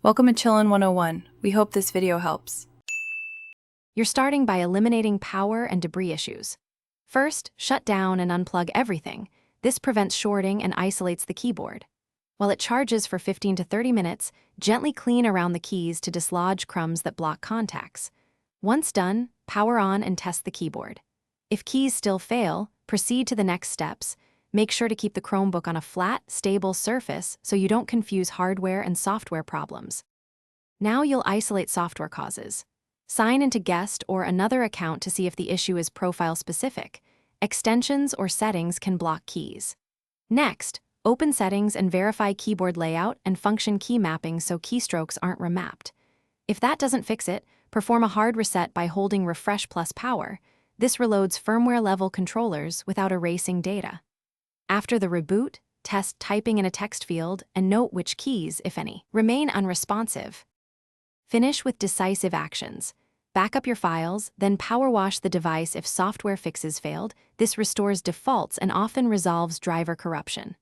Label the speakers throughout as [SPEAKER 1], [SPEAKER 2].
[SPEAKER 1] Welcome to Chillin' 101. We hope this video helps.
[SPEAKER 2] You're starting by eliminating power and debris issues. First, shut down and unplug everything. This prevents shorting and isolates the keyboard. While it charges for 15 to 30 minutes, gently clean around the keys to dislodge crumbs that block contacts. Once done, power on and test the keyboard. If keys still fail, proceed to the next steps. Make sure to keep the Chromebook on a flat, stable surface so you don't confuse hardware and software problems. Now you'll isolate software causes. Sign into Guest or another account to see if the issue is profile-specific. Extensions or settings can block keys. Next, open Settings and verify keyboard layout and function key mapping so keystrokes aren't remapped. If that doesn't fix it, perform a hard reset by holding Refresh plus Power. This reloads firmware-level controllers without erasing data. After the reboot, test typing in a text field and note which keys, if any, remain unresponsive. Finish with decisive actions. Back up your files, then power wash the device if software fixes failed. This restores defaults and often resolves driver corruption.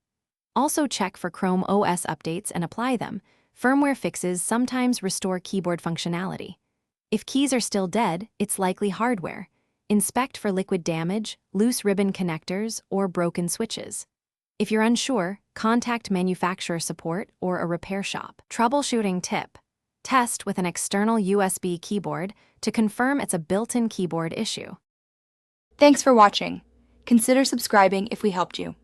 [SPEAKER 2] Also check for Chrome OS updates and apply them. Firmware fixes sometimes restore keyboard functionality. If keys are still dead, it's likely hardware. Inspect for liquid damage, loose ribbon connectors, or broken switches. If you're unsure, contact manufacturer support or a repair shop. Troubleshooting tip. Test with an external USB keyboard to confirm it's a built-in keyboard issue.
[SPEAKER 3] Thanks for watching. Consider subscribing if we helped you.